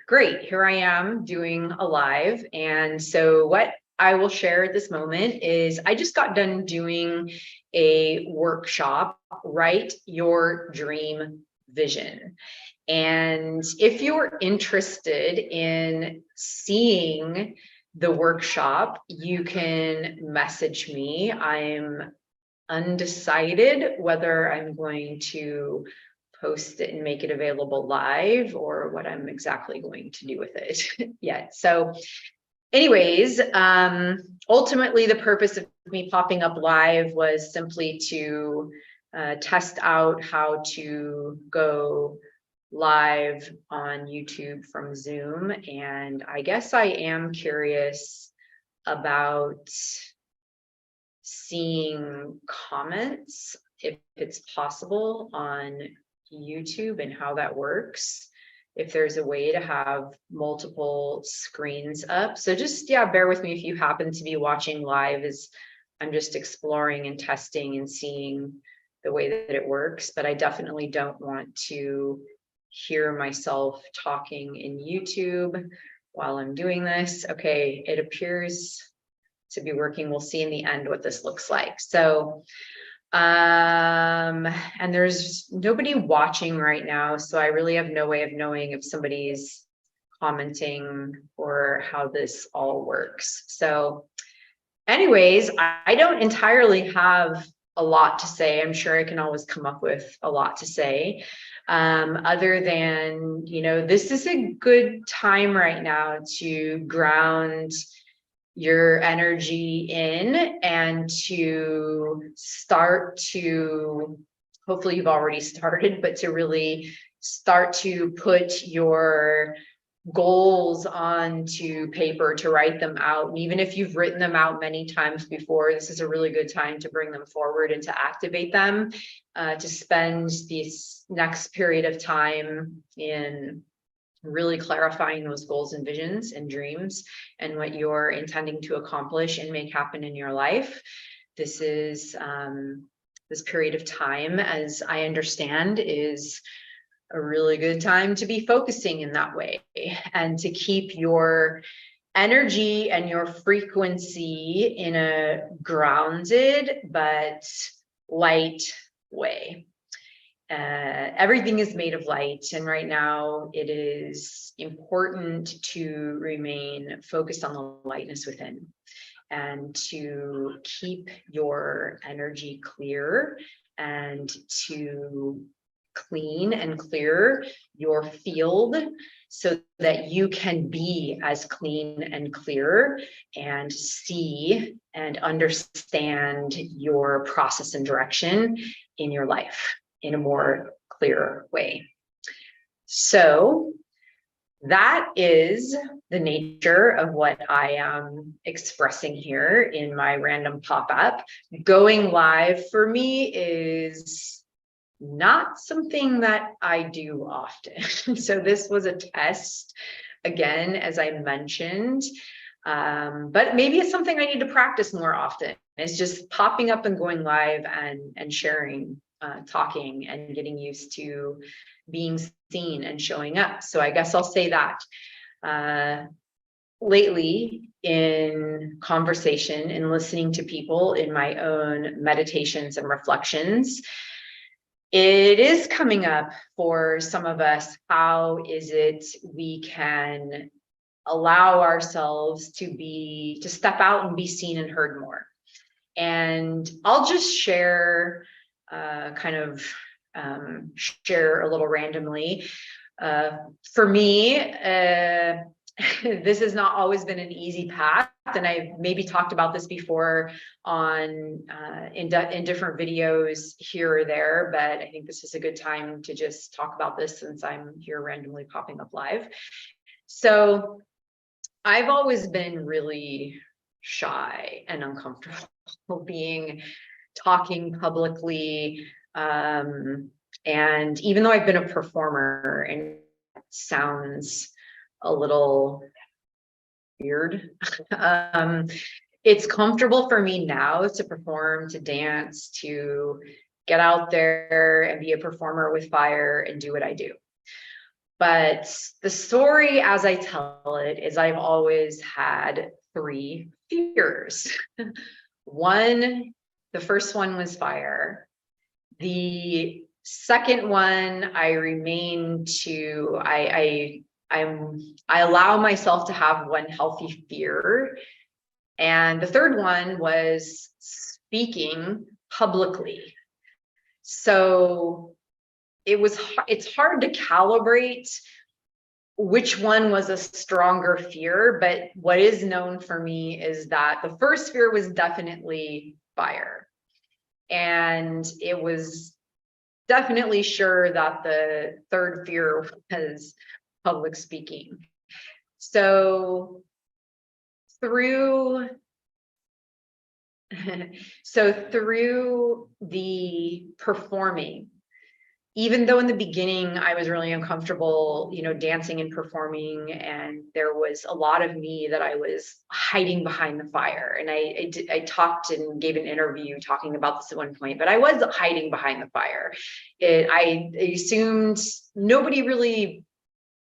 great, here I am doing a live. And so what I will share at this moment is I just got done doing a workshop, Write Your Dream Vision. And if you're interested in seeing the workshop, you can message me. I'm undecided whether I'm going to post it and make it available live or what I'm exactly going to do with it yet. So anyways, ultimately the purpose of me popping up live was simply to test out how to go live on YouTube from Zoom. And I guess I am curious about seeing comments, if it's possible, on YouTube and how that works, if there's a way to have multiple screens up. So just, yeah, bear with me if you happen to be watching live, as I'm just exploring and testing and seeing the way that it works. But I definitely don't want to hear myself talking in YouTube while I'm doing this. Okay, it appears to be working. We'll see in the end what this looks like. So and there's nobody watching right now, so I really have no way of knowing if somebody's commenting or how this all works. So anyways, I don't entirely have a lot to say. I'm sure I can always come up with a lot to say, other than, you know, this is a good time right now to ground your energy in and to start to, hopefully you've already started, but to really start to put your goals onto paper, to write them out. And even if you've written them out many times before, this is a really good time to bring them forward and to activate them, to spend this next period of time in really clarifying those goals and visions and dreams and what you're intending to accomplish and make happen in your life. This is this period of time, as I understand, is a really good time to be focusing in that way and to keep your energy and your frequency in a grounded but light way. Everything is made of light, and right now it is important to remain focused on the lightness within and to keep your energy clear and to clean and clear your field so that you can be as clean and clear and see and understand your process and direction in your life in a more clear way. So that is the nature of what I am expressing here in my random pop-up. Going live for me is not something that I do often. So this was a test, again, as I mentioned, but maybe it's something I need to practice more often. It's just popping up and going live and sharing, talking and getting used to being seen and showing up. So I guess I'll say that lately in conversation and listening to people in my own meditations and reflections, it is coming up for some of us. How is it we can allow ourselves to step out and be seen and heard more? And I'll just share share a little randomly. For me, this has not always been an easy path, and I've maybe talked about this before on in different videos here or there, but I think this is a good time to just talk about this since I'm here randomly popping up live. So I've always been really shy and uncomfortable talking publicly, and even though I've been a performer, and it sounds a little weird, it's comfortable for me now to perform, to dance, to get out there and be a performer with fire and do what I do. But the story as I tell it is I've always had 3 fears. One, the first one was fire. The second one, I allow myself to have one healthy fear. And the third one was speaking publicly. So it's hard to calibrate which one was a stronger fear, but what is known for me is that the first fear was definitely fire. And it was definitely sure that the third fear was public speaking. So through the performing, even though in the beginning I was really uncomfortable, dancing and performing, and there was a lot of me that I was hiding behind the fire. And I talked and gave an interview talking about this at one point, but I was hiding behind the fire. I assumed nobody really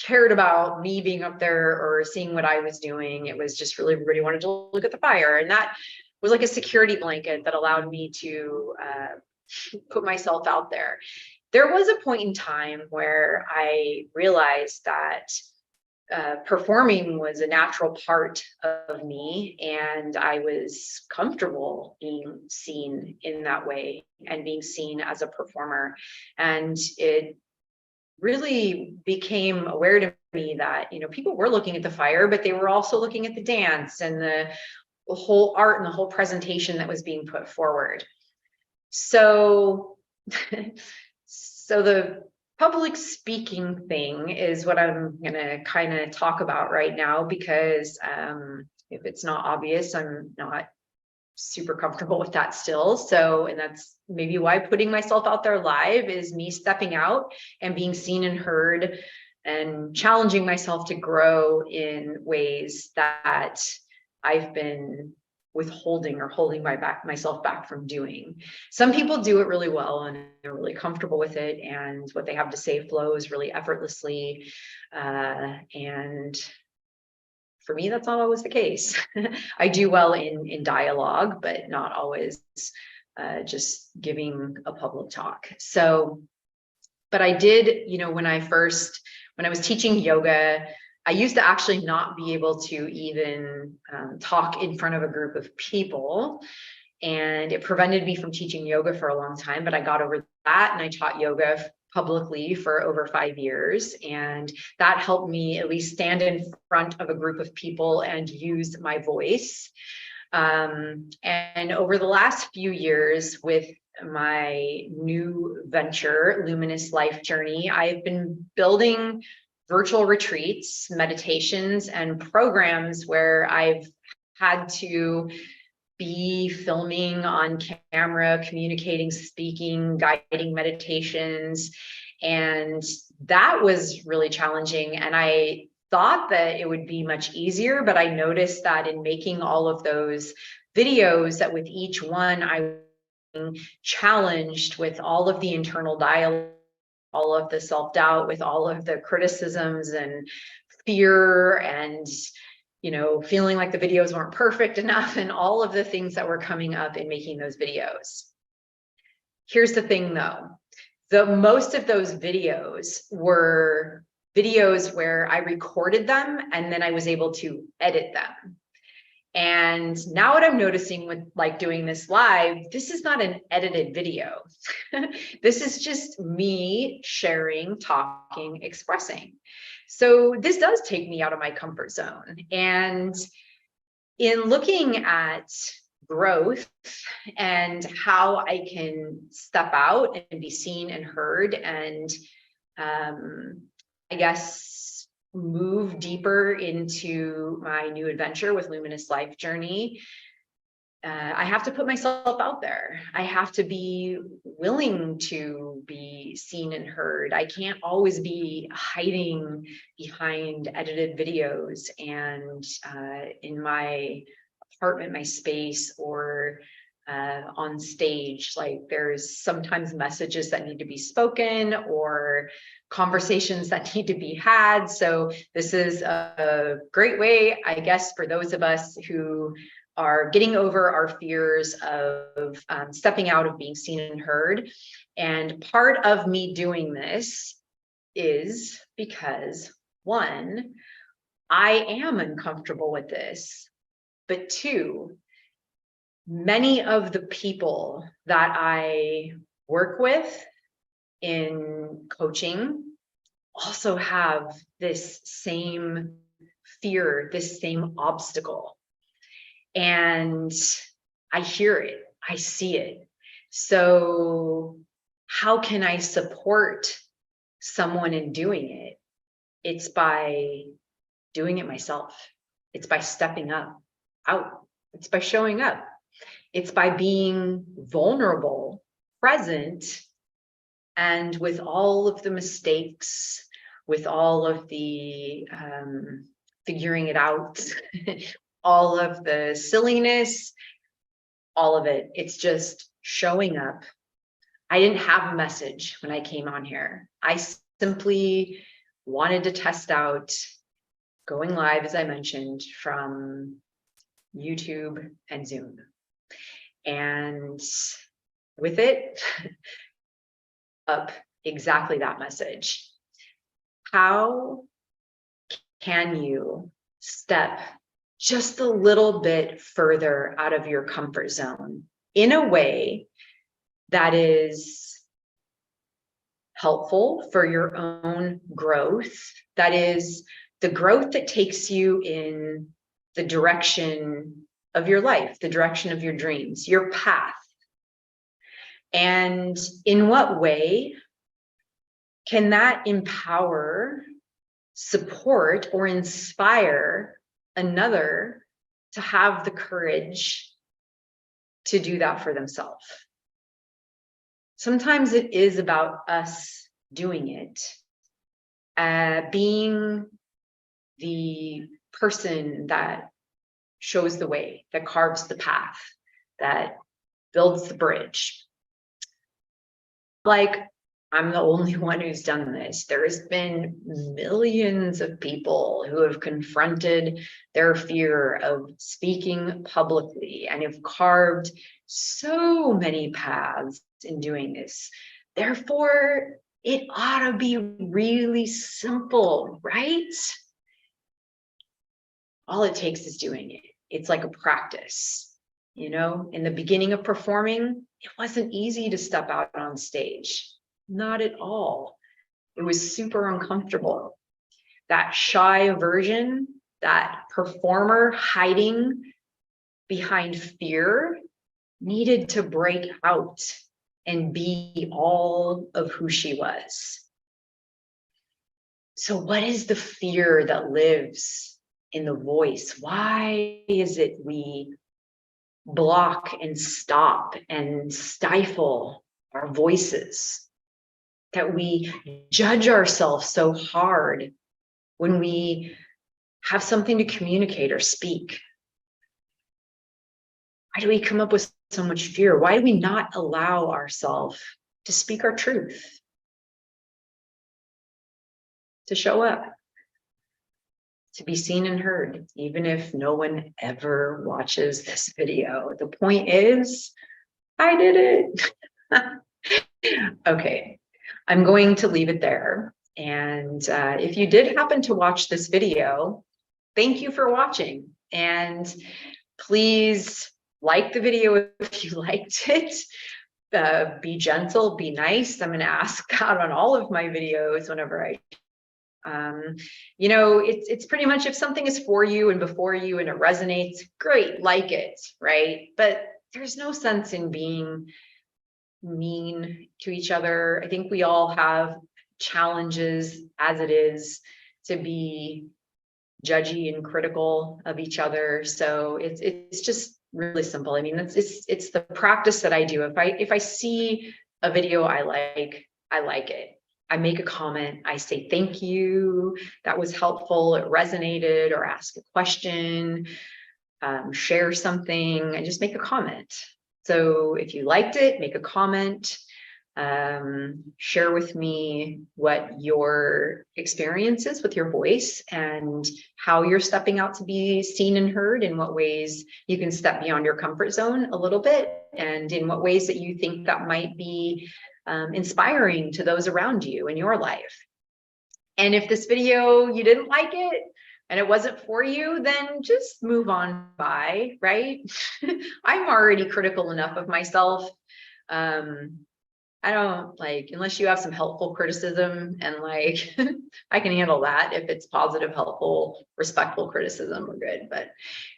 cared about me being up there or seeing what I was doing. It was just really everybody wanted to look at the fire. And that was like a security blanket that allowed me to put myself out there. There was a point in time where I realized that performing was a natural part of me, and I was comfortable being seen in that way and being seen as a performer. And it really became aware to me that, people were looking at the fire, but they were also looking at the dance and the whole art and the whole presentation that was being put forward. So the public speaking thing is what I'm going to kind of talk about right now, because if it's not obvious, I'm not super comfortable with that still. So, and that's maybe why putting myself out there live is me stepping out and being seen and heard and challenging myself to grow in ways that I've been withholding or holding myself back from doing. Some people do it really well and they're really comfortable with it, and what they have to say flows really effortlessly. And for me, that's not always the case. I do well in dialogue, but not always just giving a public talk. So, but I did, when I was teaching yoga, I used to actually not be able to even talk in front of a group of people. And it prevented me from teaching yoga for a long time, but I got over that and I taught yoga publicly for over 5 years. And that helped me at least stand in front of a group of people and use my voice. And over the last few years with my new venture, Luminous Life Journey, I've been building virtual retreats, meditations, and programs where I've had to be filming on camera, communicating, speaking, guiding meditations. And that was really challenging. And I thought that it would be much easier, but I noticed that in making all of those videos, that with each one, I was challenged with all of the internal dialogue, all of the self-doubt, with all of the criticisms and fear and feeling like the videos weren't perfect enough, and all of the things that were coming up in making those videos. Here's the thing though, most of those videos were videos where I recorded them and then I was able to edit them. And now what I'm noticing with doing this live, this is not an edited video. This is just me sharing, talking, expressing. So this does take me out of my comfort zone. And in looking at growth and how I can step out and be seen and heard, and I guess move deeper into my new adventure with Luminous Life Journey, I have to put myself out there. I have to be willing to be seen and heard. I can't always be hiding behind edited videos and in my apartment, my space, or on stage. Like there's sometimes messages that need to be spoken or conversations that need to be had. So this is a great way, I guess, for those of us who are getting over our fears of stepping out of being seen and heard. And part of me doing this is because, one, I am uncomfortable with this, but two, many of the people that I work with in coaching also have this same fear, this same obstacle. And I hear it, I see it. So how can I support someone in doing it? It's by doing it myself. It's by stepping up, out. It's by showing up. It's by being vulnerable, present, and with all of the mistakes, with all of the figuring it out, all of the silliness, all of it. It's just showing up. I didn't have a message when I came on here. I simply wanted to test out going live, as I mentioned, from YouTube and Zoom. And with it, up exactly that message. How can you step just a little bit further out of your comfort zone in a way that is helpful for your own growth, that is the growth that takes you in the direction of your life, the direction of your dreams, your path? And in what way can that empower, support, or inspire another to have the courage to do that for themselves? Sometimes it is about us doing it, being the person that shows the way, that carves the path, that builds the bridge. Like, I'm the only one who's done this. There's been millions of people who have confronted their fear of speaking publicly and have carved so many paths in doing this. Therefore, it ought to be really simple, right? All it takes is doing it. It's like a practice. You know, in the beginning of performing, it wasn't easy to step out on stage. Not at all. It was super uncomfortable. That shy version, that performer hiding behind fear, needed to break out and be all of who she was. So what is the fear that lives in the voice? Why is it we block and stop and stifle our voices? That we judge ourselves so hard when we have something to communicate or speak? Why do we come up with so much fear? Why do we not allow ourselves to speak our truth? To show up, to be seen and heard, even if no one ever watches this video. The point is, I did it. Okay, I'm going to leave it there. And if you did happen to watch this video, thank you for watching. And please like the video if you liked it. Be gentle, be nice. I'm going to ask that on all of my videos whenever I you know, it's pretty much if something is for you and before you and it resonates, great, like it, right? But there's no sense in being mean to each other. I think we all have challenges as it is to be judgy and critical of each other. So it's just really simple. I mean, it's the practice that I do. If I see a video I like it. I make a comment, I say, thank you, that was helpful, it resonated, or ask a question, share something, I just make a comment. So if you liked it, make a comment, share with me what your experience is with your voice and how you're stepping out to be seen and heard, in what ways you can step beyond your comfort zone a little bit, and in what ways that you think that might be inspiring to those around you in your life. And if this video, you didn't like it and it wasn't for you, then just move on by, right? I'm already critical enough of myself. I don't like, unless you have some helpful criticism, and like, I can handle that. If it's positive, helpful, respectful criticism, we're good. But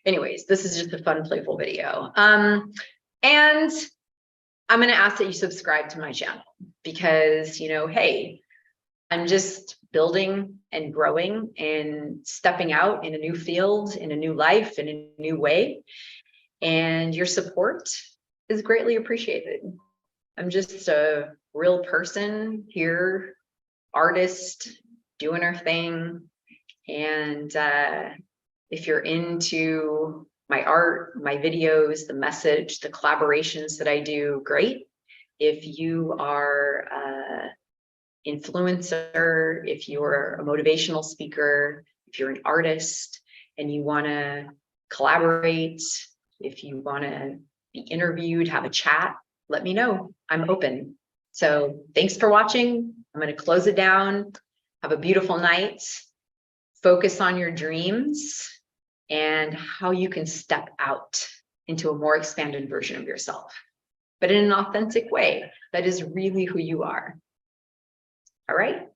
anyways, this is just a fun, playful video. And I'm going to ask that you subscribe to my channel because, you know, hey, I'm just building and growing and stepping out in a new field, in a new life, in a new way. And your support is greatly appreciated. I'm just a real person here, artist, doing her thing. And if you're into my art, my videos, the message, the collaborations that I do, great. If you are an influencer, if you're a motivational speaker, if you're an artist and you want to collaborate, if you want to be interviewed, have a chat, let me know. I'm open. So thanks for watching. I'm going to close it down. Have a beautiful night. Focus on your dreams and how you can step out into a more expanded version of yourself, but in an authentic way that is really who you are. All right.